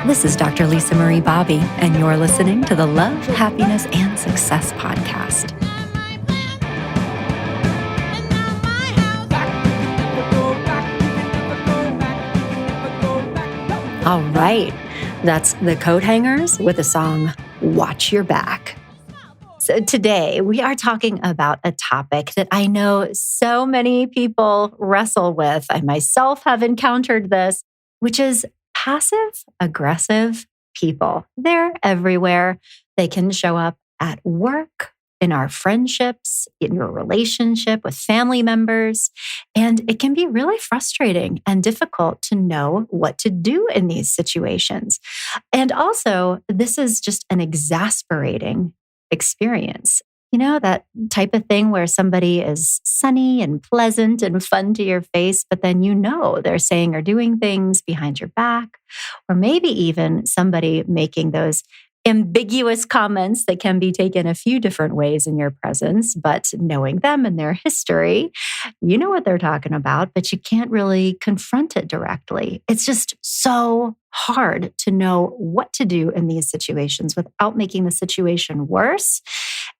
This is Dr. Lisa Marie Bobby, and you're listening to the Love, Happiness, and Success podcast. All right, that's the Coat Hangers with the song Watch Your Back. So today we are talking about a topic that I know so many people wrestle with. I myself have encountered this, which is passive-aggressive people. They're everywhere. They can show up at work, in our friendships, in your relationship with family members. And it can be really frustrating and difficult to know what to do in these situations. And also, this is just an exasperating experience. You know, that type of thing where somebody is sunny and pleasant and fun to your face, but then you know they're saying or doing things behind your back, or maybe even somebody making those ambiguous comments that can be taken a few different ways in your presence, but knowing them and their history, you know what they're talking about, but you can't really confront it directly. It's just so hard to know what to do in these situations without making the situation worse.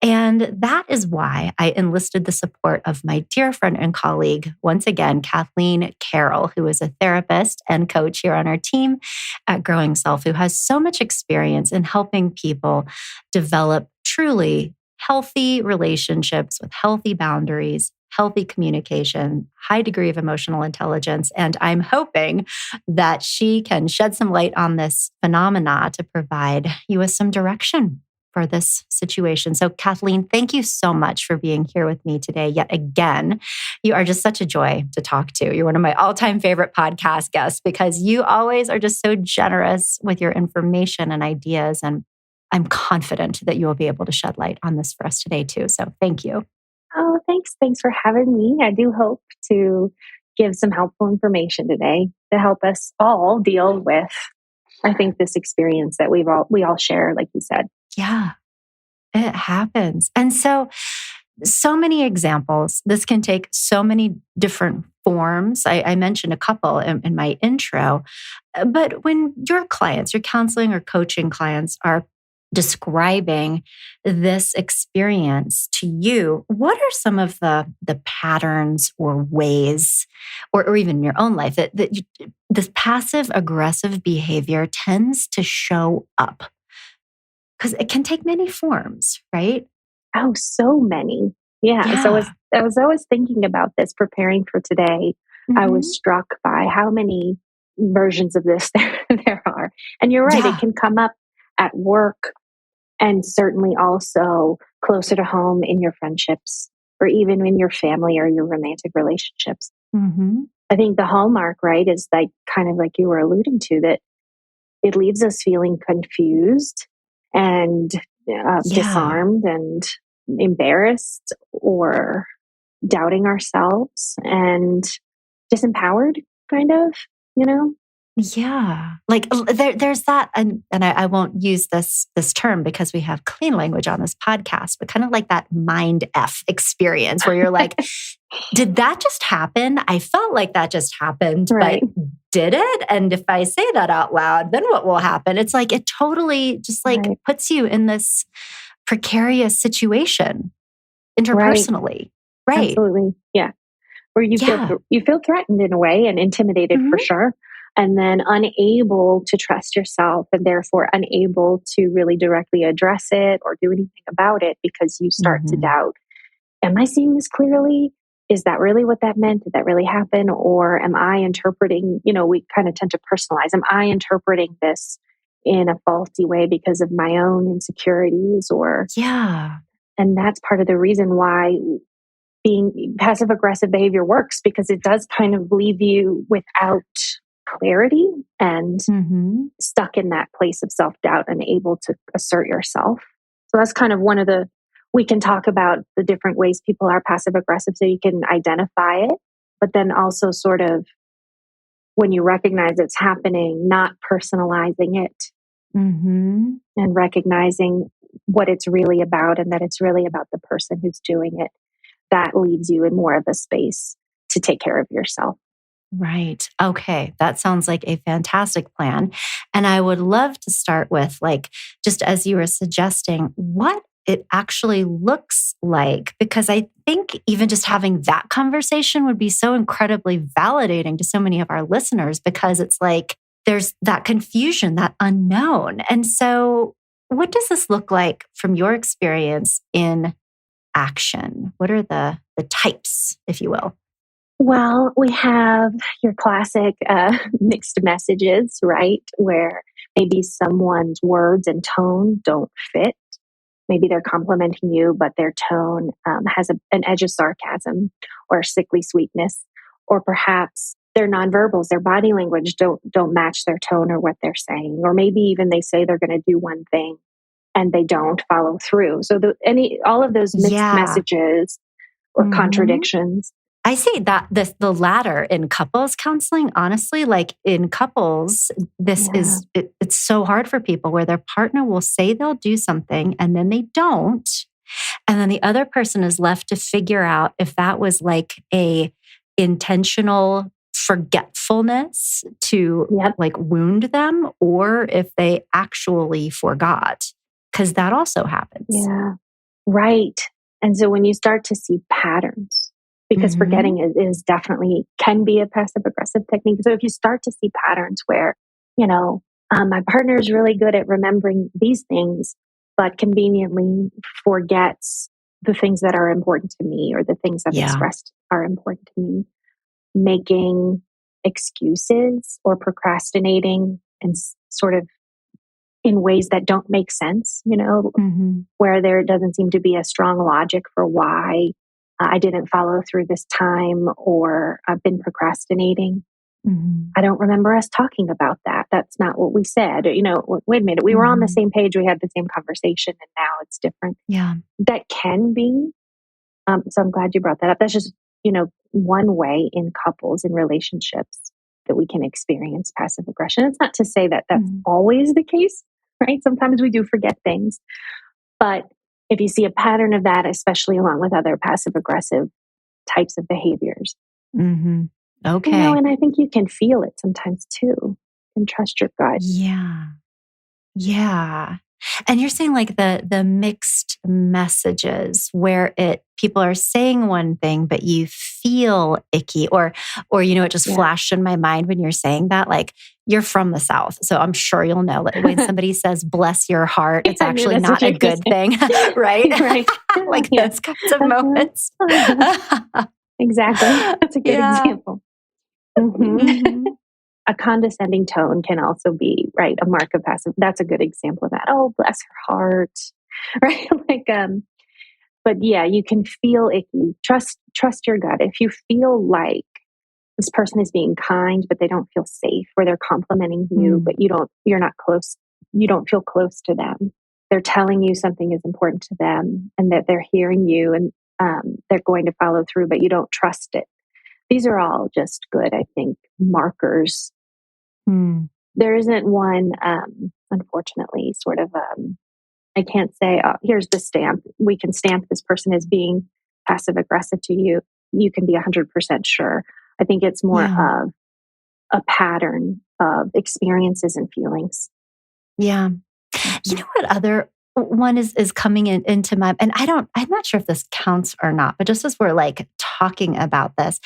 And that is why I enlisted the support of my dear friend and colleague, once again, Kathleen Carroll, who is a therapist and coach here on our team at Growing Self, who has so much experience in helping people develop truly healthy relationships with healthy boundaries, healthy communication, high degree of emotional intelligence. And I'm hoping that she can shed some light on this phenomena to provide you with some direction for this situation. So Kathleen, thank you so much for being here with me today. Yet again, you are just such a joy to talk to. You're one of my all-time favorite podcast guests because you always are just so generous with your information and ideas. And I'm confident that you will be able to shed light on this for us today too. So thank you. Oh, thanks. Thanks for having me. I do hope to give some helpful information today to help us all deal with, I think, this experience that we all share, like you said. Yeah, it happens. And so many examples. This can take so many different forms. I mentioned a couple in my intro. But when your clients, your counseling or coaching clients are describing this experience to you, what are some of the patterns or ways, or even in your own life, that this passive aggressive behavior tends to show up? Because it can take many forms, right? Oh, so many. Yeah. So I was always thinking about this, preparing for today. I was struck by how many versions of this there are. And you're right, it can come up at work and certainly also closer to home in your friendships or even in your family or your romantic relationships. I think the hallmark, right, is like kind of like you were alluding to, that it leaves us feeling confused and disarmed and embarrassed or doubting ourselves and disempowered, kind of, you know? Yeah. Like there's that, and I won't use this term because we have clean language on this podcast, but kind of like that mind F experience where you're like, did that just happen? I felt like that just happened, right. But did it? And if I say that out loud, then what will happen? It's like, it totally just like puts you in this precarious situation interpersonally. Right. Absolutely. Yeah. Where you feel threatened in a way and intimidated for sure. And then unable to trust yourself and therefore unable to really directly address it or do anything about it because you start to doubt, am I seeing this clearly? Is that really what that meant? Did that really happen? Or am I interpreting, we kind of tend to personalize. Am I interpreting this in a faulty way because of my own insecurities and that's part of the reason why being passive aggressive behavior works, because it does kind of leave you without clarity and stuck in that place of self-doubt and able to assert yourself. So that's kind of we can talk about the different ways people are passive aggressive so you can identify it, but then also sort of when you recognize it's happening, not personalizing it and recognizing what it's really about and that it's really about the person who's doing it. That leaves you in more of a space to take care of yourself. Right. Okay. That sounds like a fantastic plan. And I would love to start with, like, just as you were suggesting, what it actually looks like, because I think even just having that conversation would be so incredibly validating to so many of our listeners, because it's like there's that confusion, that unknown. And so, what does this look like from your experience in action? What are the types, if you will? Well, we have your classic mixed messages, right? Where maybe someone's words and tone don't fit. Maybe they're complimenting you, but their tone has an edge of sarcasm or sickly sweetness, or perhaps their nonverbals, their body language don't match their tone or what they're saying, or maybe even they say they're going to do one thing and they don't follow through. So all of those mixed messages or contradictions. I see that the latter in couples counseling, honestly, like in couples, it's so hard for people where their partner will say they'll do something and then they don't. And then the other person is left to figure out if that was like a intentional forgetfulness to like wound them, or if they actually forgot, because that also happens. Yeah, right. And so when you start to see patterns, because forgetting is definitely can be a passive aggressive technique. So if you start to see patterns where, my partner is really good at remembering these things, but conveniently forgets the things that are important to me, or the things I've expressed are important to me, making excuses or procrastinating and sort of in ways that don't make sense, where there doesn't seem to be a strong logic for why I didn't follow through this time, or I've been procrastinating. I don't remember us talking about that. That's not what we said. Wait a minute. We were on the same page. We had the same conversation, and now it's different. Yeah. That can be. So I'm glad you brought that up. That's just, one way in couples and relationships that we can experience passive aggression. It's not to say that that's always the case, right? Sometimes we do forget things, but if you see a pattern of that, especially along with other passive aggressive types of behaviors. Okay. And I think you can feel it sometimes too, and trust your gut. Yeah. Yeah. And you're saying like the mixed messages where people are saying one thing, but you feel icky, or it just flashed in my mind when you're saying that, like, you're from the South. So I'm sure you'll know that when somebody says bless your heart, it's actually not a good thing, right? Right. Like those kinds of moments. Exactly. That's a good example. A condescending tone can also be, right, a mark of passive. That's a good example of that. Oh, bless her heart, right? But yeah, you can feel icky. Trust your gut. If you feel like this person is being kind, but they don't feel safe, or they're complimenting you, but you're not close. You don't feel close to them. They're telling you something is important to them, and that they're hearing you, and they're going to follow through, but you don't trust it. These are all just good, I think, markers. There isn't one, unfortunately, sort of, I can't say, oh, here's the stamp. We can stamp this person as being passive aggressive to you. You can be 100% sure. I think it's more of a pattern of experiences and feelings. Yeah. You know what other one is coming into my, and I'm not sure if this counts or not, but just as we're like talking about this,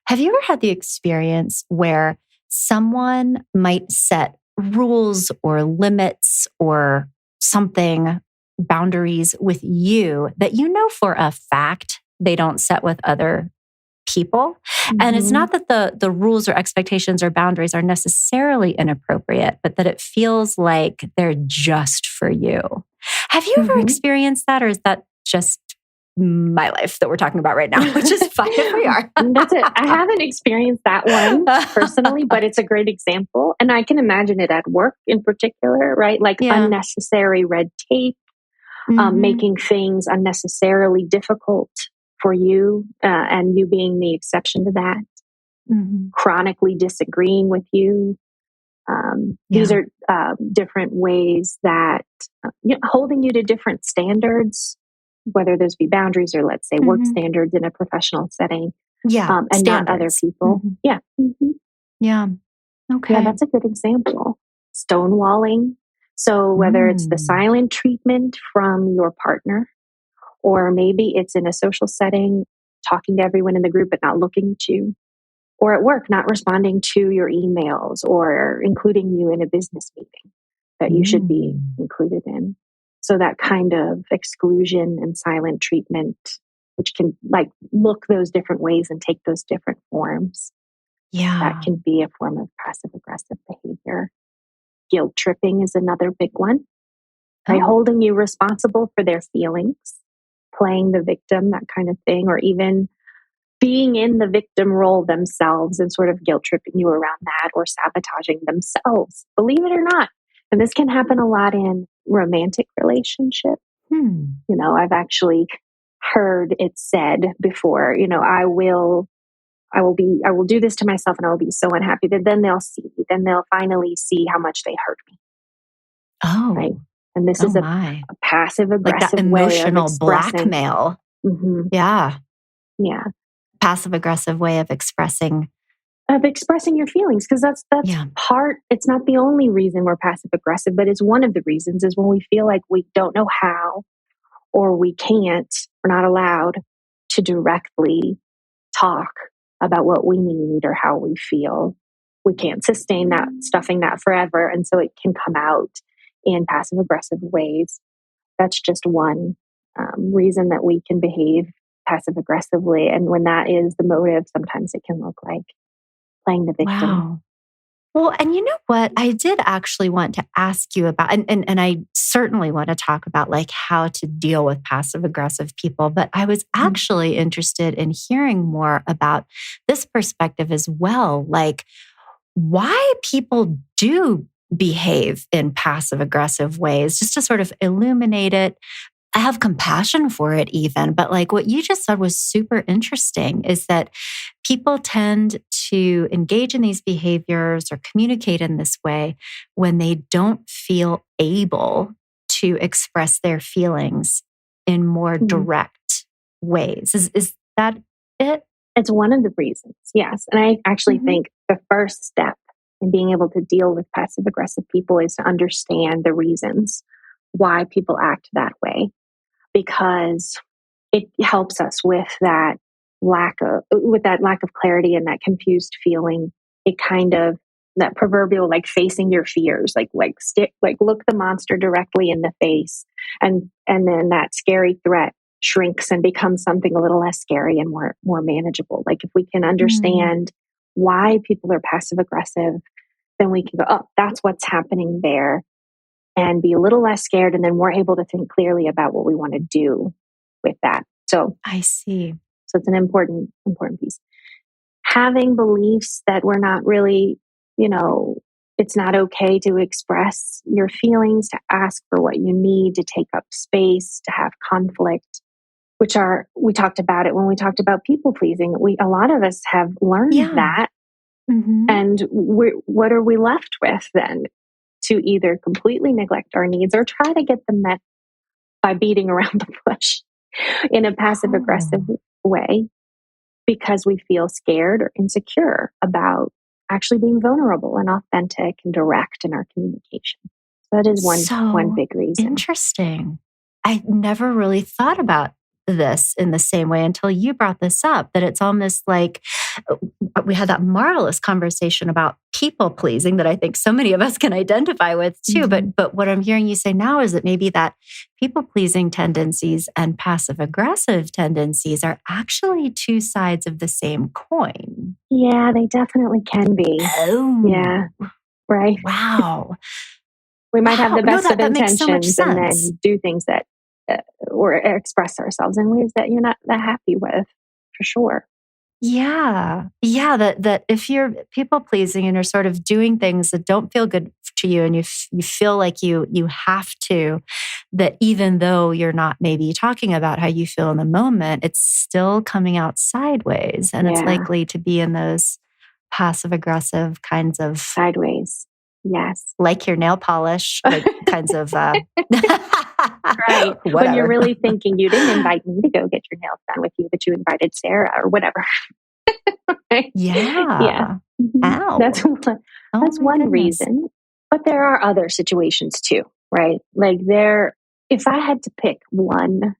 have you ever had the experience where someone might set rules or limits or something, boundaries with you that for a fact they don't set with other people? And it's not that the rules or expectations or boundaries are necessarily inappropriate, but that it feels like they're just for you. Have you ever experienced that, or is that just my life that we're talking about right now, which is fine if we are? That's it. I haven't experienced that one personally, but it's a great example. And I can imagine it at work in particular, right? Like unnecessary red tape, making things unnecessarily difficult for you, and you being the exception to that, chronically disagreeing with you. These are different ways that holding you to different standards, whether those be boundaries or, let's say, work standards in a professional setting. Yeah. And not other people. Mm-hmm. Yeah. Mm-hmm. Yeah. Okay. Yeah, that's a good example. Stonewalling. So whether it's the silent treatment from your partner, or maybe it's in a social setting, talking to everyone in the group but not looking at you, or at work, not responding to your emails or including you in a business meeting that you should be included in. So that kind of exclusion and silent treatment, which can like look those different ways and take those different forms, that can be a form of passive aggressive behavior. Guilt tripping is another big one. By holding you responsible for their feelings, playing the victim, that kind of thing, or even being in the victim role themselves and sort of guilt tripping you around that or sabotaging themselves, believe it or not. And this can happen a lot in romantic relationships. You know, I've actually heard it said before, you know, I will do this to myself and I will be so unhappy that then they'll finally see how much they hurt me. Oh, right. And this is a passive aggressive like that emotional blackmail. Mm-hmm. Yeah. Yeah. Passive aggressive way of expressing your feelings. Cause that's part, it's not the only reason we're passive aggressive, but it's one of the reasons is when we feel like we don't know how, or we can't, we're not allowed to directly talk about what we need or how we feel. We can't sustain that, stuffing that forever. And so it can come out in passive aggressive ways. That's just one reason that we can behave passive aggressively. And when that is the motive, sometimes it can look like playing the victim. Wow. Well, and you know what? I did actually want to ask you about, and I certainly want to talk about like how to deal with passive aggressive people, but I was actually interested in hearing more about this perspective as well. Like why people do behave in passive aggressive ways, just to sort of illuminate it. I have compassion for it even, but like what you just said was super interesting is that people tend to engage in these behaviors or communicate in this way when they don't feel able to express their feelings in more direct ways. Is that it? It's one of the reasons, yes. And I actually think the first step in being able to deal with passive aggressive people is to understand the reasons why people act that way, because it helps us with that lack of clarity and that confused feeling. It kind of, that proverbial like facing your fears, like look the monster directly in the face, and then that scary threat shrinks and becomes something a little less scary and more manageable. Like if we can understand why people are passive aggressive, then we can go, oh, that's what's happening there, and be a little less scared, and then we're able to think clearly about what we want to do with that. So I see. So it's an important piece. Having beliefs that we're not really, it's not okay to express your feelings, to ask for what you need, to take up space, to have conflict, we talked about it when we talked about people pleasing. A lot of us have learned that. And what are we left with then? To either completely neglect our needs or try to get them met by beating around the bush in a passive aggressive way, because we feel scared or insecure about actually being vulnerable and authentic and direct in our communication. So that is one big reason. Interesting. I never really thought about this in the same way until you brought this up, that it's almost like we had that marvelous conversation about people pleasing that I think so many of us can identify with too. But what I'm hearing you say now is that maybe that people pleasing tendencies and passive aggressive tendencies are actually two sides of the same coin. Yeah, they definitely can be. Oh. Yeah. Right. Wow. We might have the best of that intentions makes so much sense. And then do things that or express ourselves in ways that you're not that happy with, for sure. Yeah. That if you're people pleasing and you're sort of doing things that don't feel good to you, and you feel like you have to, that even though you're not maybe talking about how you feel in the moment, it's still coming out sideways, and it's likely to be in those passive aggressive kinds of sideways. Yes. Like your nail polish, like kinds of right. When you're really thinking, you didn't invite me to go get your nails done with you, but you invited Sarah or whatever. Right? Yeah. Yeah. Mhm. Ow. Oh That's my one goodness. reason. But there are other situations too, right? If I had to pick one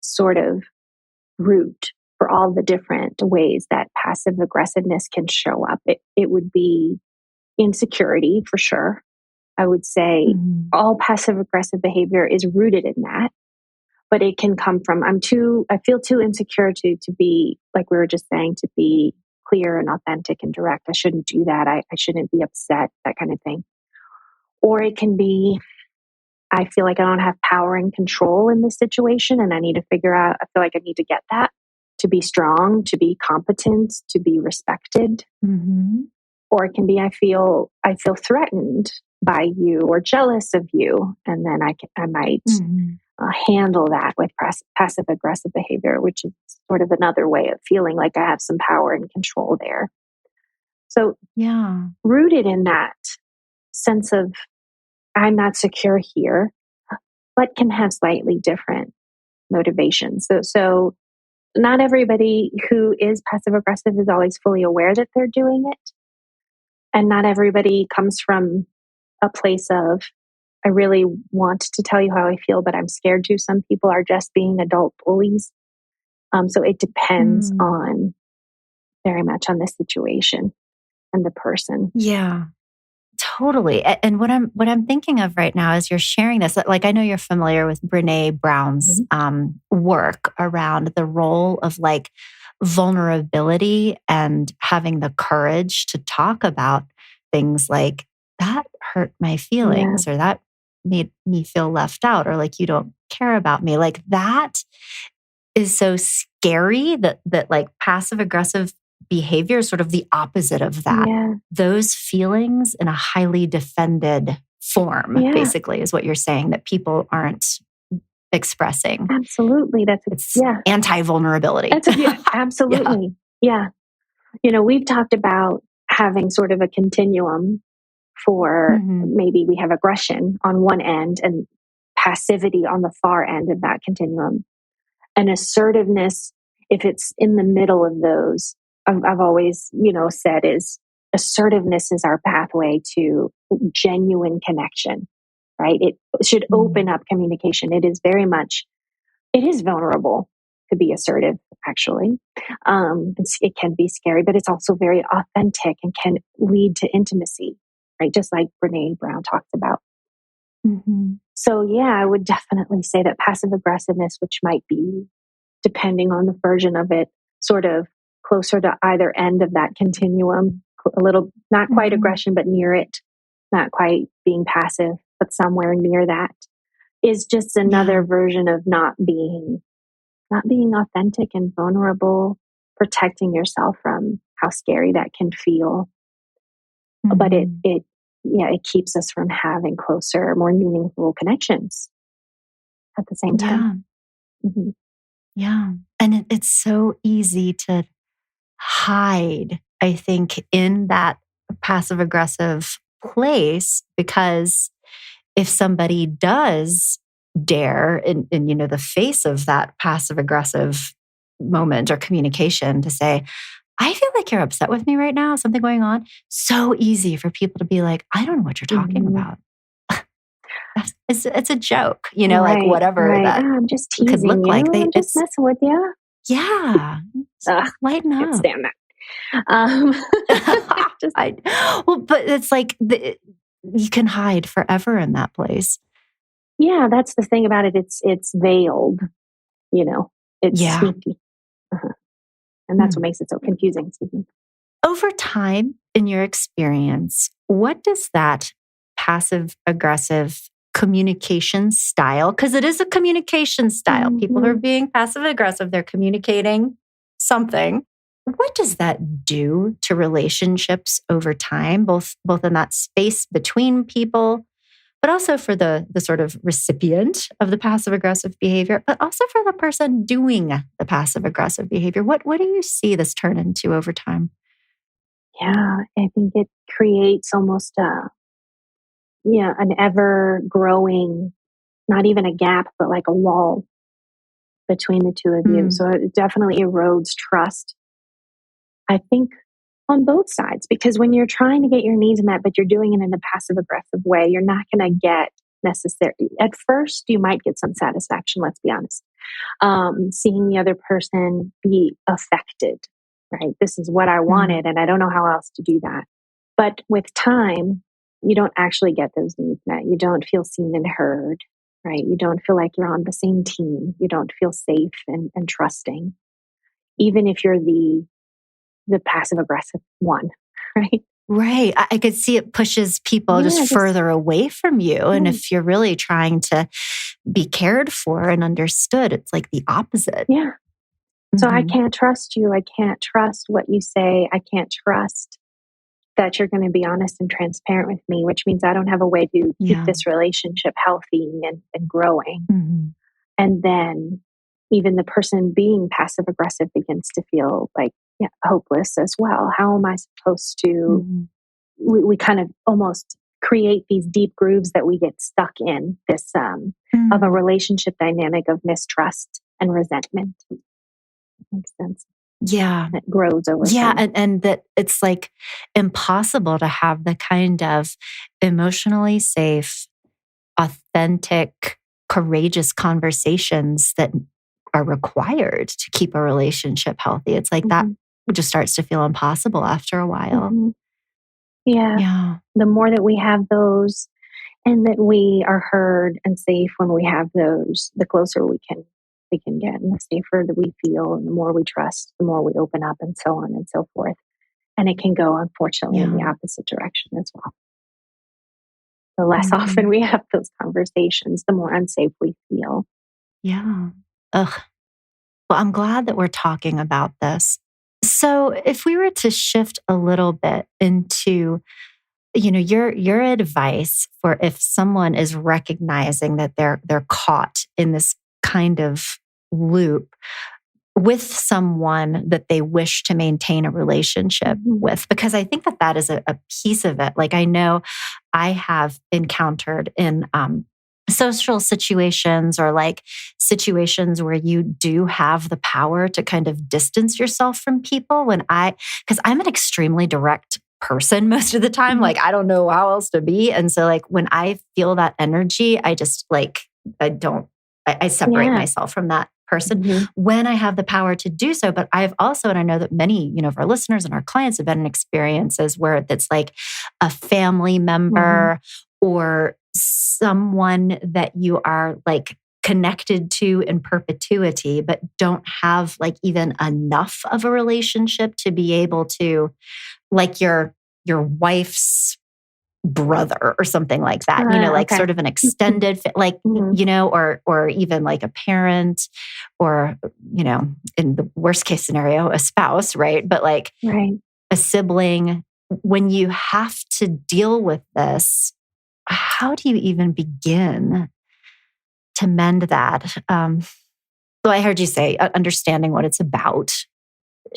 sort of route for all the different ways that passive aggressiveness can show up, it would be insecurity for sure. I would say Mhm. all passive aggressive behavior is rooted in that, but it can come from I feel too insecure to be, like we were just saying, to be clear and authentic and direct. I shouldn't do that. I shouldn't be upset, that kind of thing. Or it can be, I feel like I don't have power and control in this situation and I need to figure out, I feel like I need to get that to be strong, to be competent, to be respected. Mhm. Or it can be, I feel threatened by you or jealous of you, and then I might Mhm. handle that with passive aggressive behavior, which is sort of another way of feeling like I have some power and control there. So Yeah. rooted in that sense of I'm not secure here, but can have slightly different motivations. So not everybody who is passive aggressive is always fully aware that they're doing it, and not everybody comes from a place of I really want to tell you how I feel, but I'm scared to. Some people are just being adult bullies. So it depends Mm. on very much on the situation and the person. Yeah. Totally. And what I'm thinking of right now as you're sharing this, like I know you're familiar with Brene Brown's Mhm. work around the role of like vulnerability and having the courage to talk about things like that hurt my Yeah, feelings or that made me feel left out or like you don't care about me. Like that is so scary that like passive aggressive behavior is sort of the opposite of that. yeah, Those feelings in a highly defended form, yeah, basically, is what you're saying that people aren't expressing. absolutely. It's Yeah, anti-vulnerability. yeah, Yeah. absolutely. Yeah. We've talked about having sort of a continuum for Hmm. maybe we have aggression on one end and passivity on the far end of that continuum. And assertiveness, if it's in the middle of those, I've always, said is assertiveness is our pathway to genuine connection, right? It should open Mm. up communication. It is vulnerable to be assertive, actually. It can be scary, but it's also very authentic and can lead to intimacy, right? Just like Brene Brown talked about. Hmm. So, yeah, I would definitely say that passive aggressiveness, which might be, depending on the version of it, sort of closer to either end of that continuum, a little, not quite Hmm. aggression, but near it, not quite being passive, but somewhere near that, is just Yeah. another version of not being authentic and vulnerable, protecting yourself from how scary that can feel. But Hmm. it keeps us from having closer, more meaningful connections at the same time. Yeah. Mhm. Yeah. And it's so easy to hide, I think, in that passive aggressive place because if somebody does dare in the face of that passive aggressive moment or communication to say, I feel like you're upset with me right now, something going on, so easy for people to be like, I don't know what you're talking Mhm. about. It's a joke, like Right, whatever right. that I'm just could teasing look like. you. I'm just messing with you. Yeah, Ugh, lighten can't up. stand that. Um, just Well, but it's like you can hide forever in that place. yeah, that's the thing about it. It's veiled. You know, it's Yeah. sneaky, uh-huh. And that's what Hmm. makes it so confusing. Excuse me. Over time, in your experience, what does that passive aggressive communication style, because it is a communication style, people who are Mhm. being passive aggressive, they're communicating something. What does that do to relationships over time, both in that space between people, but also for the sort of recipient of the passive aggressive behavior, but also for the person doing the passive aggressive behavior? What do you see this turn into over time? Yeah, I think it creates almost an ever growing, not even a gap, but like a wall between the two of you. Mm. So it definitely erodes trust I think on both sides, because when you're trying to get your needs met, but you're doing it in a passive aggressive way, you're not going to get necessarily, at first, you might get some satisfaction, let's be honest. Seeing the other person be affected, right? This is what I wanted, and I don't know how else to do that. But with time, you don't actually get those needs met. You don't feel seen and heard, right? You don't feel like you're on the same team. You don't feel safe and trusting, even if you're the passive aggressive one, right? Right. I could see it pushes people just further away from you. And if you're really trying to be cared for and understood, it's like the opposite. Yeah. So I can't trust you. I can't trust what you say. I can't trust that you're going to be honest and transparent with me, which means I don't have a way to keep this relationship healthy and growing. And then even the person being passive aggressive begins to feel like hopeless as well. How am I supposed to, we kind of almost create these deep grooves that we get stuck in this, of a relationship dynamic of mistrust and resentment. Makes sense. Yeah. That grows over time. And that it's like impossible to have the kind of emotionally safe, authentic, courageous conversations that are required to keep a relationship healthy. It's like that just starts to feel impossible after a while. Yeah. The more that we have those and that we are heard and safe when we have those, the closer we can get, and the safer that we feel, and the more we trust, the more we open up, and so on and so forth. And it can go, unfortunately, in the opposite direction as well. The less often we have those conversations, the more unsafe we feel. Yeah. Ugh. Well, I'm glad that we're talking about this. So if we were to shift a little bit into, your advice for if someone is recognizing that they're caught in this kind of loop with someone that they wish to maintain a relationship with, because I think that is a piece of it. Like I know I have encountered in social situations or like situations where you do have the power to kind of distance yourself from people because I'm an extremely direct person most of the time. Like I don't know how else to be. And so like when I feel that energy, I just like, I separate myself from that person when I have the power to do so. But I've also, and I know that many, of our listeners and our clients have been in experiences where it's like a family member or someone that you are like connected to in perpetuity, but don't have like even enough of a relationship to be able to, like your wife's brother or something like that, sort of an extended, or even like a parent or, in the worst case scenario, a spouse, right? But like a sibling, when you have to deal with this, how do you even begin to mend that? So I heard you say understanding what it's about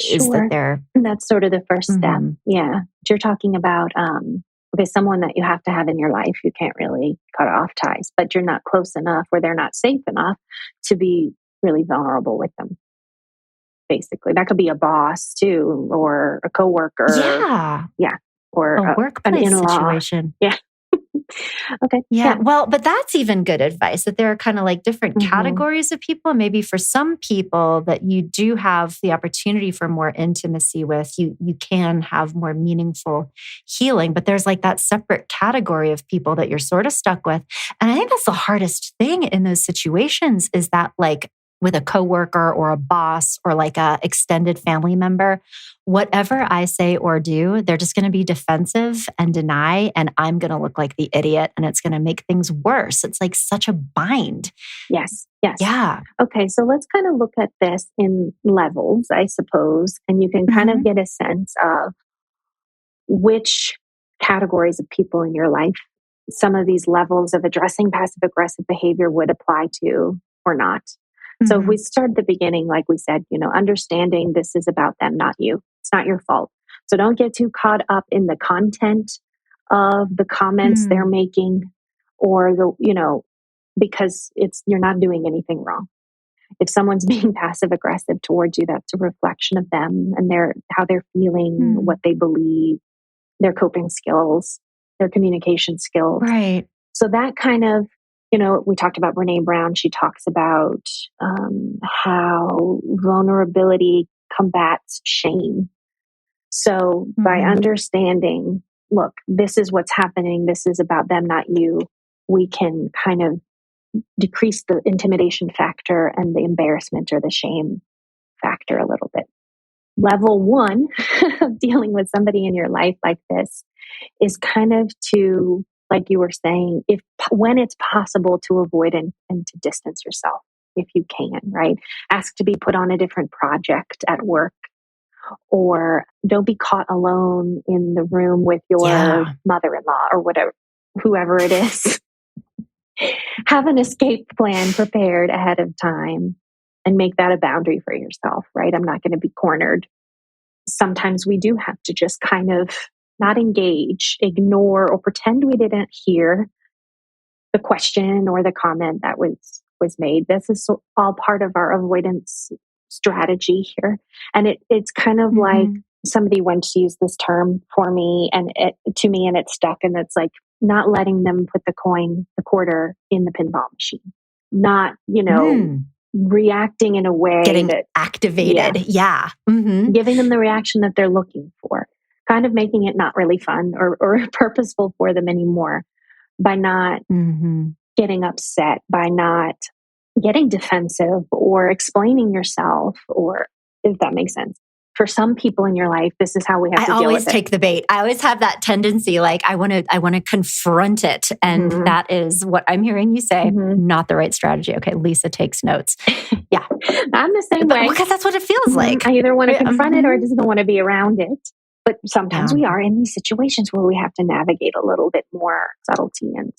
is that that's sort of the first step. Yeah. But you're talking about, someone that you have to have in your life, you can't really cut off ties, but you're not close enough or they're not safe enough to be really vulnerable with them. Basically, that could be a boss too, or a coworker. Yeah. Or a workplace an in-law situation. Yeah. Okay. Yeah. Well, but that's even good advice that there are kind of like different categories of people. Maybe for some people that you do have the opportunity for more intimacy with, you can have more meaningful healing. But there's like that separate category of people that you're sort of stuck with. And I think that's the hardest thing in those situations is that like with a coworker or a boss or like a extended family member, whatever I say or do, they're just going to be defensive and deny, and I'm going to look like the idiot, and it's going to make things worse. It's like such a bind. Yes. Yeah. Okay, so let's kind of look at this in levels, I suppose, and you can kind of get a sense of which categories of people in your life some of these levels of addressing passive aggressive behavior would apply to or not. So if we start at the beginning, like we said, understanding this is about them, not you. It's not your fault. So don't get too caught up in the content of the comments they're making or because you're not doing anything wrong. If someone's being passive aggressive towards you, that's a reflection of them and how they're feeling, what they believe, their coping skills, their communication skills. Right. So that kind of, we talked about Brene Brown. She talks about how vulnerability combats shame. So by understanding, look, this is what's happening. This is about them, not you. We can kind of decrease the intimidation factor and the embarrassment or the shame factor a little bit. Level 1 of dealing with somebody in your life like this is kind of to, like you were saying, when it's possible to avoid and to distance yourself, if you can, right? Ask to be put on a different project at work, or don't be caught alone in the room with your mother-in-law or whatever, whoever it is. Have an escape plan prepared ahead of time and make that a boundary for yourself, right? I'm not going to be cornered. Sometimes we do have to just kind of not engage, ignore, or pretend we didn't hear the question or the comment that was made. This is all part of our avoidance strategy here. And it's kind of like somebody once used this term for me and it stuck. And it's like not letting them put the quarter in the pinball machine, not, reacting in a way getting that activated. Yeah. Giving them the reaction that they're looking for, kind of making it not really fun or purposeful for them anymore by not getting upset, by not getting defensive or explaining yourself, or if that makes sense. For some people in your life, this is how we have to deal with it. I always take the bait. I always have that tendency, like I want to confront it. And that is what I'm hearing you say, not the right strategy. Okay, Lisa takes notes. Yeah. I'm the same way. Because that's what it feels like. I either want to confront it or I just don't want to be around it. But sometimes we are in these situations where we have to navigate a little bit more subtlety, and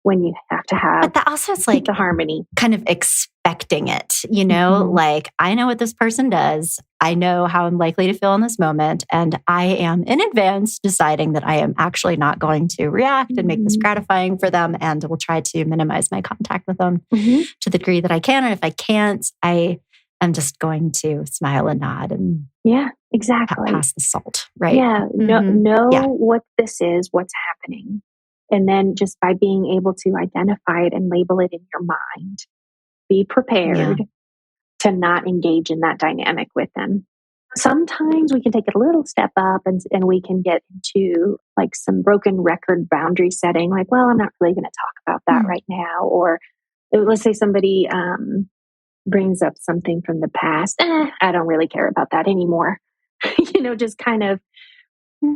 when you have to have, but that also it's like the harmony, kind of expecting it, like I know what this person does. I know how I'm likely to feel in this moment. And I am in advance deciding that I am actually not going to react and make this gratifying for them. And will try to minimize my contact with them to the degree that I can. And if I can't, I am just going to smile and nod and exactly pass the salt. Right. Yeah. Know what this is, what's happening. And then just by being able to identify it and label it in your mind, be prepared to not engage in that dynamic with them. Sometimes we can take it a little step up and we can get into like some broken record boundary setting. Like, well, I'm not really going to talk about that right now. Or let's say somebody brings up something from the past. I don't really care about that anymore. Just kind of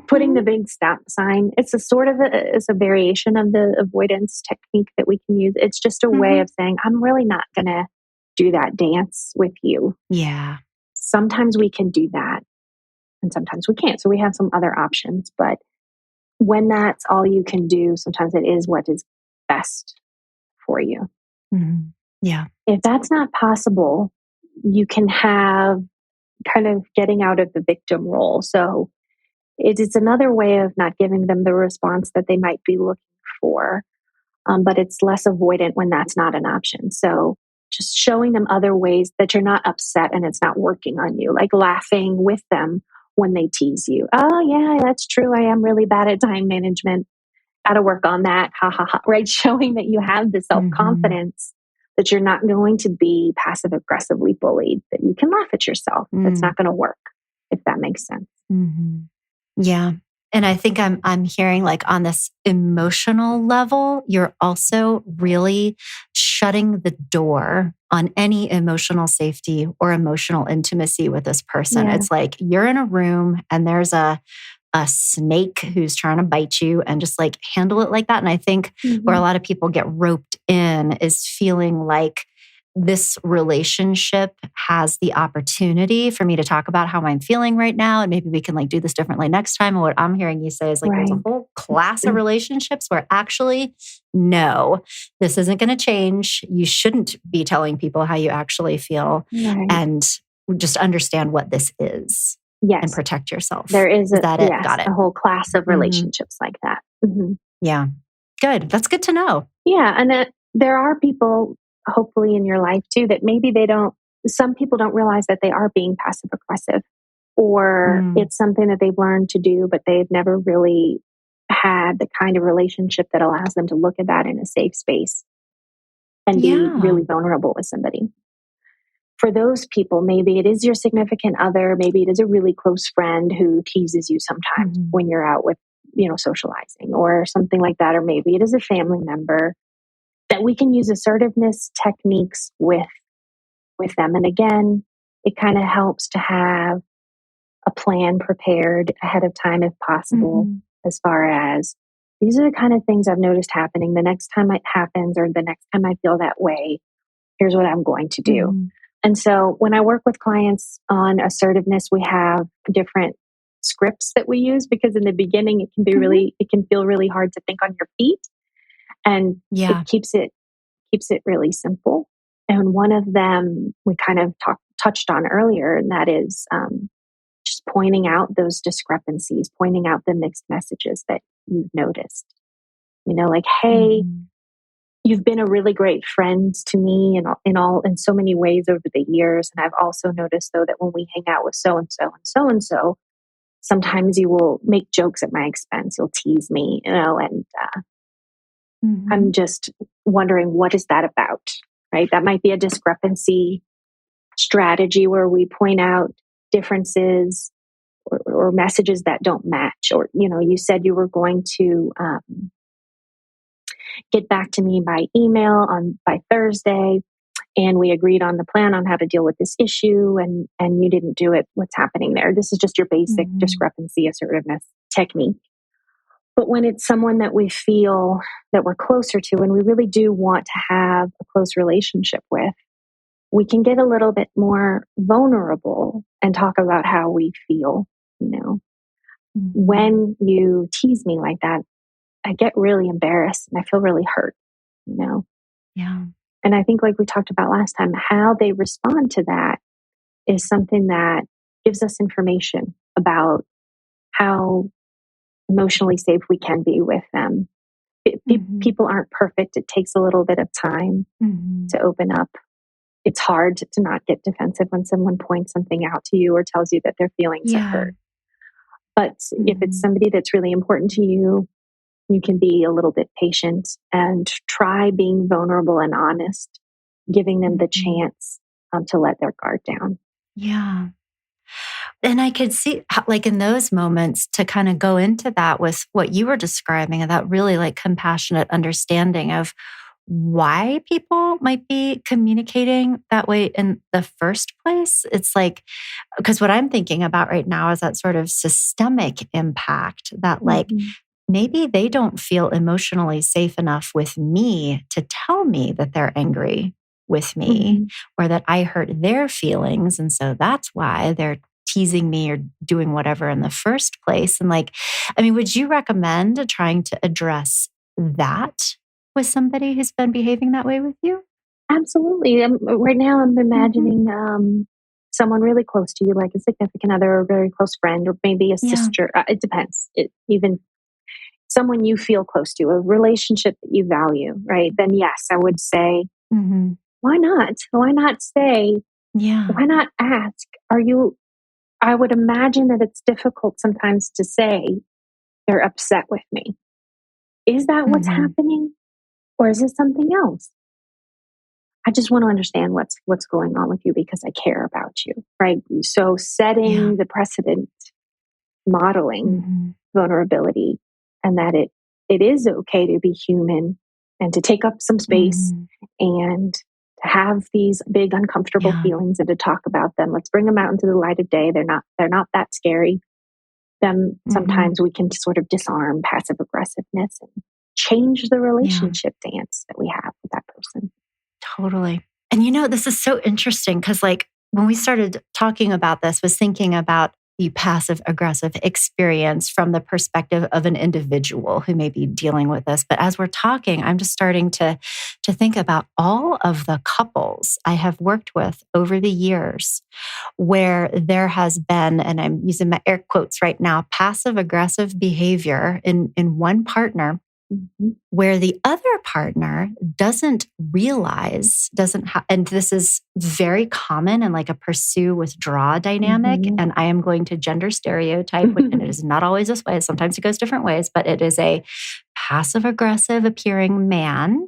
putting the big stop sign. It's it's a variation of the avoidance technique that we can use. It's just a way of saying, I'm really not going to do that dance with you. Yeah. Sometimes we can do that and sometimes we can't. So we have some other options, but when that's all you can do, sometimes it is what is best for you. Yeah. If that's not possible, you can have kind of getting out of the victim role. So it's another way of not giving them the response that they might be looking for, but it's less avoidant when that's not an option. So just showing them other ways that you're not upset and it's not working on you, like laughing with them when they tease you. Oh, yeah, that's true. I am really bad at time management. Got to work on that. Ha, ha, ha. Right? Showing that you have the self-confidence that you're not going to be passive aggressively bullied, that you can laugh at yourself. That's not going to work, if that makes sense. Yeah. And I think I'm hearing like on this emotional level, you're also really shutting the door on any emotional safety or emotional intimacy with this person. It's like you're in a room and there's a snake who's trying to bite you, and just like handle it like that. And I think where a lot of people get roped in is feeling like this relationship has the opportunity for me to talk about how I'm feeling right now. And maybe we can like do this differently next time. And what I'm hearing you say is like, there's a whole class of relationships where actually, no, this isn't going to change. You shouldn't be telling people how you actually feel, and just understand what this is. And protect yourself. There is Got it. A whole class of relationships like that. Yeah. Good. That's good to know. Yeah. And there are people hopefully in your life too, that maybe some people don't realize that they are being passive aggressive, or it's something that they've learned to do, but they've never really had the kind of relationship that allows them to look at that in a safe space and be really vulnerable with somebody. For those people, maybe it is your significant other, maybe it is a really close friend who teases you sometimes when you're out with, socializing or something like that, or maybe it is a family member, that we can use assertiveness techniques with them. And again, it kind of helps to have a plan prepared ahead of time if possible, as far as these are the kind of things I've noticed happening. The next time it happens, or the next time I feel that way, here's what I'm going to do. And so when I work with clients on assertiveness, we have different scripts that we use, because in the beginning it can be it can feel really hard to think on your feet, and it keeps it really simple. And one of them we kind of touched on earlier, and that is just pointing out those discrepancies, pointing out the mixed messages that you've noticed. Like, hey, you've been a really great friend to me in so many ways over the years. And I've also noticed, though, that when we hang out with so and so and so and so, sometimes you will make jokes at my expense. You'll tease me, and I'm just wondering, what is that about? Right? That might be a discrepancy strategy where we point out differences or messages that don't match. Or, you said you were going to get back to me by email by Thursday, and we agreed on the plan on how to deal with this issue, and you didn't do it. What's happening there? This is just your basic discrepancy assertiveness technique. But when it's someone that we feel that we're closer to and we really do want to have a close relationship with, we can get a little bit more vulnerable and talk about how we feel. When you tease me like that, I get really embarrassed and I feel really hurt, Yeah. And I think, like we talked about last time, how they respond to that is something that gives us information about how emotionally safe we can be with them. People aren't perfect. It takes a little bit of time to open up. It's hard to not get defensive when someone points something out to you or tells you that their feelings are hurt. But if it's somebody that's really important to you, you can be a little bit patient and try being vulnerable and honest, giving them the chance to let their guard down. Yeah. And I could see, like, in those moments, to kind of go into that with what you were describing, and that really like compassionate understanding of why people might be communicating that way in the first place. It's like, because what I'm thinking about right now is that sort of systemic impact that, like, maybe they don't feel emotionally safe enough with me to tell me that they're angry with me or that I hurt their feelings. And so that's why they're teasing me or doing whatever in the first place. And like, I mean, would you recommend trying to address that with somebody who's been behaving that way with you? Absolutely. Right now I'm imagining someone really close to you, like a significant other or a very close friend, or maybe a sister. It depends. Even someone you feel close to, a relationship that you value, right? Then yes, I would say, why not? Why not say, why not ask? I would imagine that it's difficult sometimes to say they're upset with me. Is that what's happening? Or is it something else? I just want to understand what's going on with you because I care about you, right? So setting the precedent, modeling vulnerability, and that it is okay to be human and to take up some space and to have these big uncomfortable feelings and to talk about them. Let's bring them out into the light of day. They're not that scary. Then sometimes we can sort of disarm passive aggressiveness and change the relationship dance that we have with that person. Totally. And this is so interesting because, like, when we started talking about this, was thinking about the passive aggressive experience from the perspective of an individual who may be dealing with this. But as we're talking, I'm just starting to think about all of the couples I have worked with over the years where there has been, and I'm using my air quotes right now, passive aggressive behavior in one partner where the other partner doesn't realize, and this is very common in like a pursue withdraw dynamic. And I am going to gender stereotype, and it is not always this way. Sometimes it goes different ways, but it is a passive aggressive appearing man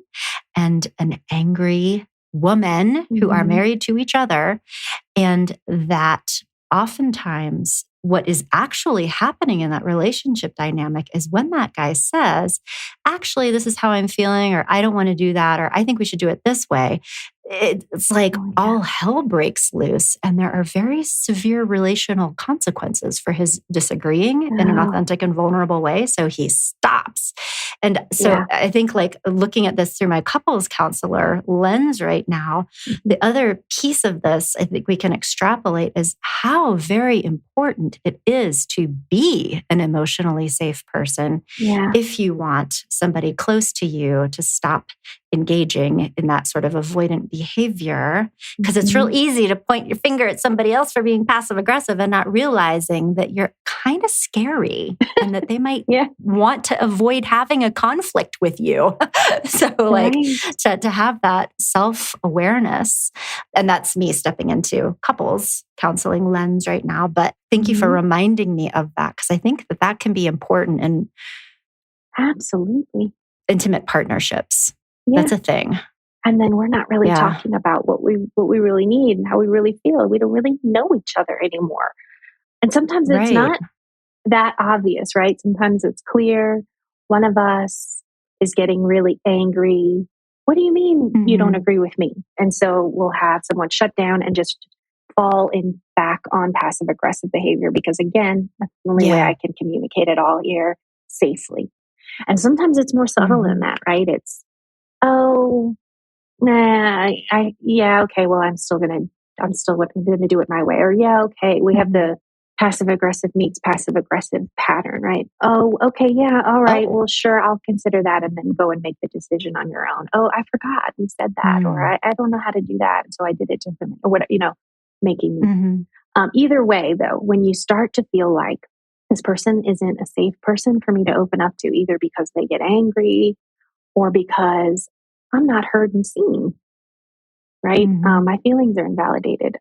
and an angry woman who are married to each other. And that oftentimes what is actually happening in that relationship dynamic is when that guy says, actually, this is how I'm feeling, or I don't want to do that, or I think we should do it this way. It's like all hell breaks loose, and there are very severe relational consequences for his disagreeing in an authentic and vulnerable way. So he stops. And so I think like looking at this through my couples counselor lens right now, the other piece of this I think we can extrapolate is how very important it is to be an emotionally safe person if you want somebody close to you to stop engaging in that sort of avoidant behavior. Because it's real easy to point your finger at somebody else for being passive aggressive and not realizing that you're kind of scary and that they might want to avoid having a conflict with you. So like to have that self-awareness, and that's me stepping into couples counseling lens right now. But thank you for reminding me of that, because I think that that can be important in absolutely intimate partnerships. That's a thing. And then we're not really talking about what we really need and how we really feel. We don't really know each other anymore. And sometimes it's not that obvious, right? Sometimes it's clear. One of us is getting really angry. What do you mean you don't agree with me? And so we'll have someone shut down and just fall back on passive aggressive behavior, because again, that's the only way I can communicate it all here safely. And sometimes it's more subtle than that, right? It's, oh, nah, okay, well, I'm still gonna do it my way. Or okay, we have the passive aggressive meets passive aggressive pattern, right? Oh, okay, all right, well, sure, I'll consider that, and then go and make the decision on your own. Oh, I forgot you said that, or I don't know how to do that, so I did it differently, or what, making. Either way, though, when you start to feel like this person isn't a safe person for me to open up to, either because they get angry or because I'm not heard and seen, right? My feelings are invalidated.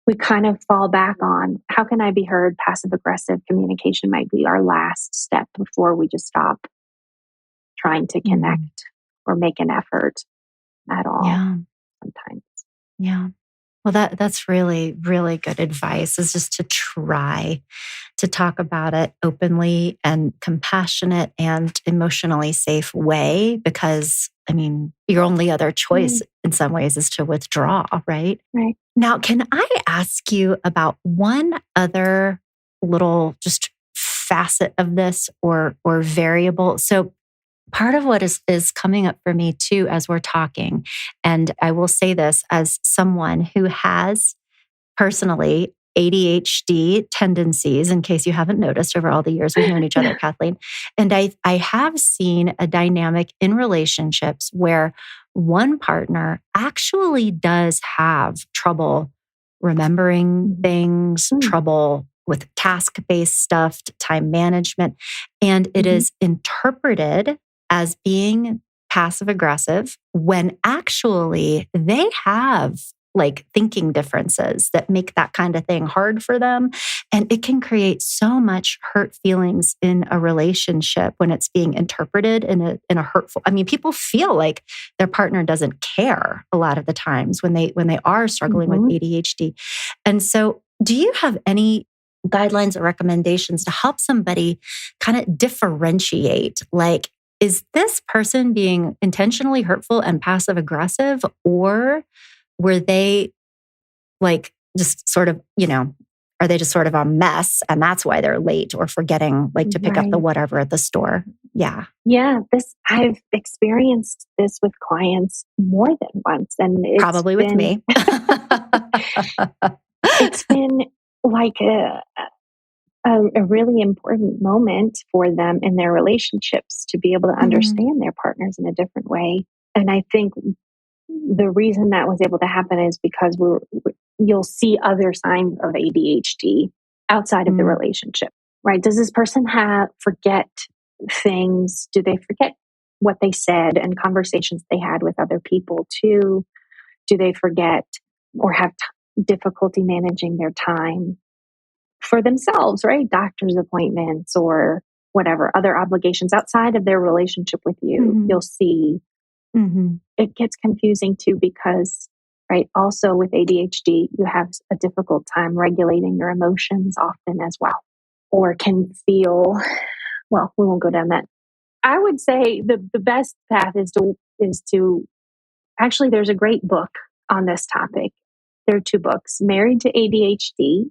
We kind of fall back on, how can I be heard? Passive aggressive communication might be our last step before we just stop trying to connect or make an effort at all sometimes. Yeah. Well, that's really, really good advice, is just to try to talk about it openly and compassionate and emotionally safe way, because I mean, your only other choice in some ways is to withdraw, right? Right. Now, can I ask you about one other little just facet of this or variable? So part of what is coming up for me too as we're talking, and I will say this as someone who has personally ADHD tendencies, in case you haven't noticed over all the years we've known each other, Kathleen. And I have seen a dynamic in relationships where one partner actually does have trouble remembering things, trouble with task-based stuff, time management, and it is interpreted as being passive aggressive when actually they have like thinking differences that make that kind of thing hard for them. And it can create so much hurt feelings in a relationship when it's being interpreted in a hurtful. I mean, people feel like their partner doesn't care a lot of the times when they are struggling with ADHD. And so do you have any guidelines or recommendations to help somebody kind of differentiate, like, is this person being intentionally hurtful and passive aggressive, or were they like just sort of, are they just sort of a mess and that's why they're late or forgetting like to pick up the whatever at the store? Yeah. Yeah. I've experienced this with clients more than once. And it's probably with me. It's been like a really important moment for them in their relationships to be able to understand their partners in a different way. And I think the reason that was able to happen is because you'll see other signs of ADHD outside of the relationship, right? Does this person forget things? Do they forget what they said and conversations they had with other people too? Do they forget or have difficulty managing their time for themselves, right? Doctor's appointments or whatever other obligations outside of their relationship with you. You'll see it gets confusing too because, right, also with ADHD, you have a difficult time regulating your emotions often as well, or can feel, well, we won't go down that. I would say the best path is to actually, there's a great book on this topic. There are two books, Married to ADHD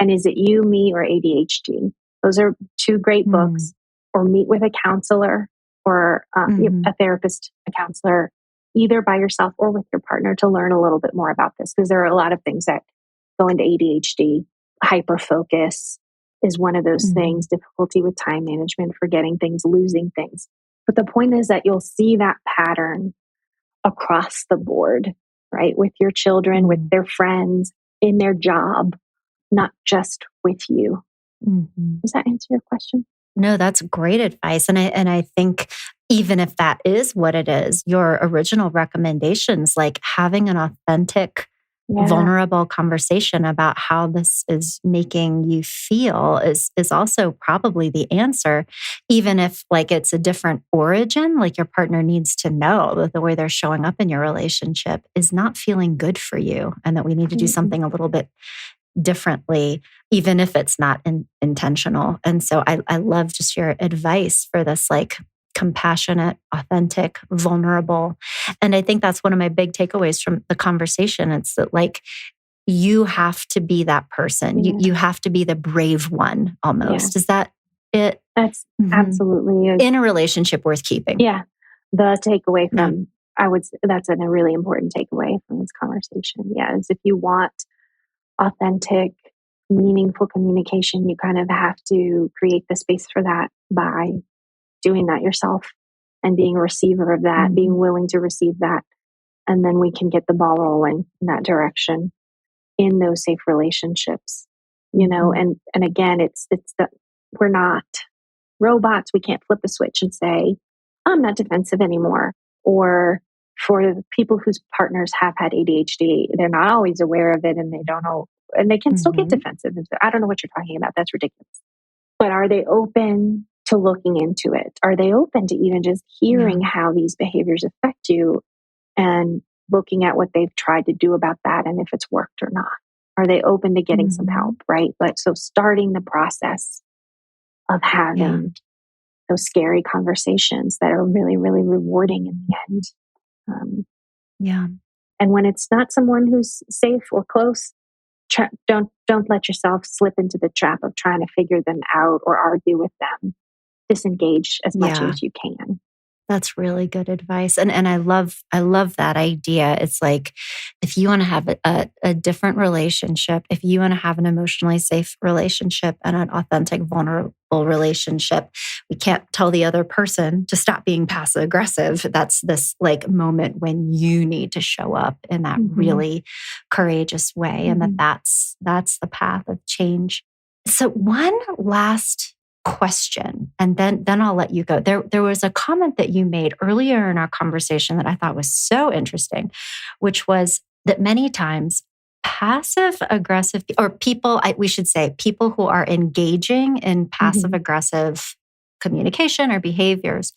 and Is It You, Me, or ADHD? Those are two great books. Or meet with a counselor or a therapist, a counselor, either by yourself or with your partner to learn a little bit more about this, because there are a lot of things that go into ADHD. Hyperfocus is one of those things, difficulty with time management, forgetting things, losing things. But the point is that you'll see that pattern across the board, right? With your children, with their friends, in their job, not just with you. Does that answer your question? No, that's great advice. And I think even if that is what it is, your original recommendations, like having an authentic, vulnerable conversation about how this is making you feel is also probably the answer. Even if like it's a different origin, like your partner needs to know that the way they're showing up in your relationship is not feeling good for you and that we need to do something a little bit differently, even if it's not intentional. And so I love just your advice for this, like compassionate, authentic, vulnerable. And I think that's one of my big takeaways from the conversation. It's that like, you have to be that person. You have to be the brave one almost. Is that it? That's absolutely in a relationship worth keeping. Yeah. The takeaway from, that's a really important takeaway from this conversation. Yeah. Is if you want authentic, meaningful communication, you kind of have to create the space for that by doing that yourself and being a receiver of that, being willing to receive that. And then we can get the ball rolling in that direction in those safe relationships, you know, and again, it's that we're not robots. We can't flip a switch and say, I'm not defensive anymore. Or for the people whose partners have had ADHD, they're not always aware of it and they don't know, and they can still get defensive. And so, I don't know what you're talking about. That's ridiculous. But are they open to looking into it? Are they open to even just hearing how these behaviors affect you and looking at what they've tried to do about that and if it's worked or not? Are they open to getting some help, right? Like, so starting the process of having those scary conversations that are really, really rewarding in the end. And when it's not someone who's safe or close, don't let yourself slip into the trap of trying to figure them out or argue with them. Disengage as much as you can. That's really good advice. And I love that idea. It's like, if you want to have a different relationship, if you want to have an emotionally safe relationship and an authentic, vulnerable relationship, we can't tell the other person to stop being passive aggressive. That's this like moment when you need to show up in that really courageous way. And that's the path of change. So one last question, and then I'll let you go. There was a comment that you made earlier in our conversation that I thought was so interesting, which was that many times passive aggressive, or people, we should say people who are engaging in passive aggressive communication or behaviors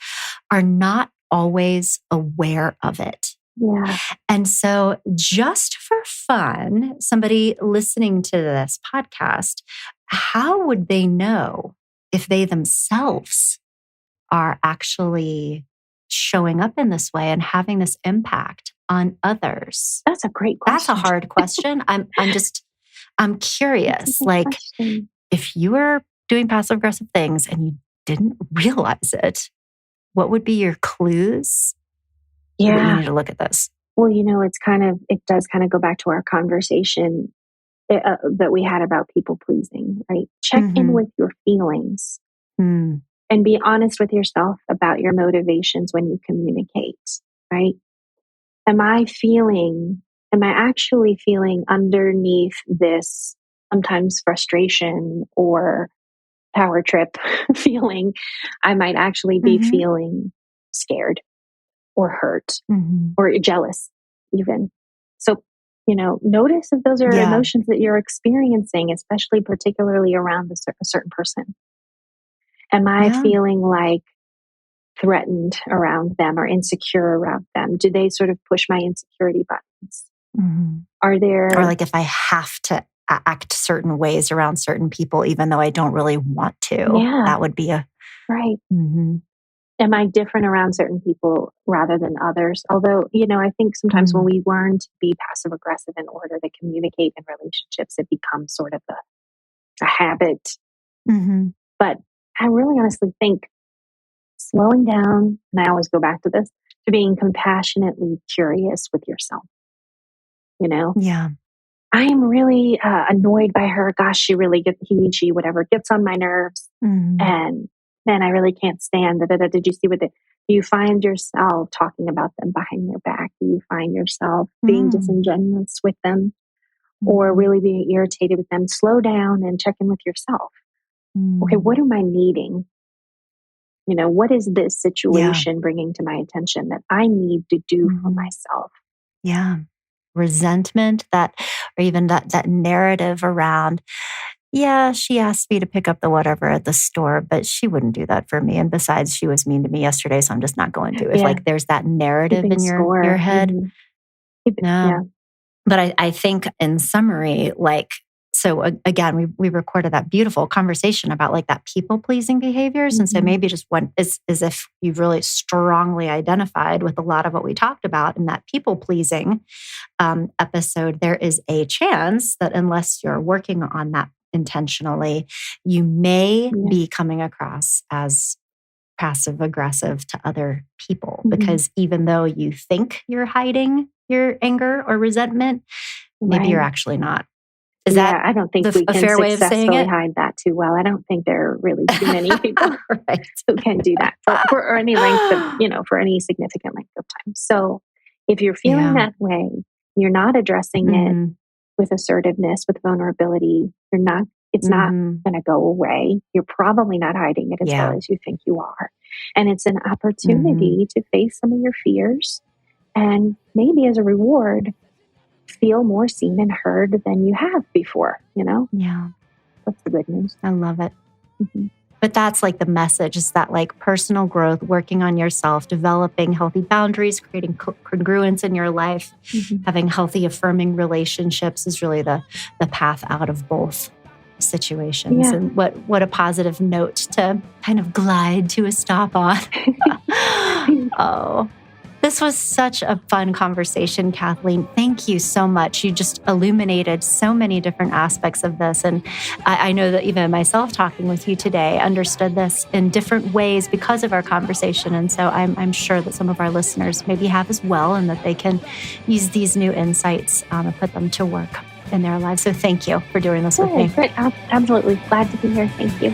are not always aware of it. Yeah. And so just for fun, somebody listening to this podcast, how would they know if they themselves are actually showing up in this way and having this impact on others? That's a great question. That's a hard question. I'm curious, like if you were doing passive aggressive things and you didn't realize it, what would be your clues? Yeah. That you need to look at this. Well, you know, it does kind of go back to our conversation that we had about people pleasing, right? Check in with your feelings and be honest with yourself about your motivations when you communicate, right? Am I actually feeling underneath this sometimes frustration or power trip feeling, I might actually be feeling scared or hurt or jealous even. So, notice if those are emotions that you're experiencing, especially particularly around a certain person. Am I feeling like threatened around them or insecure around them? Do they sort of push my insecurity buttons? Are there... Or like if I have to act certain ways around certain people, even though I don't really want to, that would be a... Right. Am I different around certain people rather than others? Although, I think sometimes when we learn to be passive aggressive in order to communicate in relationships, it becomes sort of a habit. But I really honestly think slowing down, and I always go back to this, to being compassionately curious with yourself. Yeah. I am really annoyed by her. Gosh, she really she, whatever, gets on my nerves. And then I really can't stand it. Did you see do you find yourself talking about them behind their back? Do you find yourself being disingenuous with them or really being irritated with them? Slow down and check in with yourself. Okay, what am I needing? What is this situation bringing to my attention that I need to do for myself? Yeah. Resentment or even that narrative around, she asked me to pick up the whatever at the store, but she wouldn't do that for me. And besides, she was mean to me yesterday, so I'm just not going to. If like there's that narrative Keeping in your head. No. But I think in summary, so again, we recorded that beautiful conversation about like that people-pleasing behaviors. And so maybe just as if you've really strongly identified with a lot of what we talked about in that people-pleasing episode, there is a chance that unless you're working on that intentionally, you may be coming across as passive-aggressive to other people. Because even though you think you're hiding your anger or resentment, maybe you're actually not. Is that I don't think we can successfully hide that too well. I don't think there are really too many people who can do that for any length of, for any significant length of time. So if you're feeling that way, you're not addressing it with assertiveness, with vulnerability. It's not going to go away. You're probably not hiding it as well as you think you are. And it's an opportunity to face some of your fears and maybe as a reward, feel more seen and heard than you have before, Yeah. That's the good news. I love it. But that's like the message is that like personal growth, working on yourself, developing healthy boundaries, creating congruence in your life, having healthy, affirming relationships is really the path out of both situations. Yeah. And what a positive note to kind of glide to a stop on. Oh, this was such a fun conversation, Kathleen. Thank you so much. You just illuminated so many different aspects of this. And I know that even myself talking with you today understood this in different ways because of our conversation. And so I'm sure that some of our listeners maybe have as well, and that they can use these new insights and put them to work in their lives. So thank you for doing this with me. Great. Absolutely. Glad to be here. Thank you.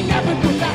Never go back.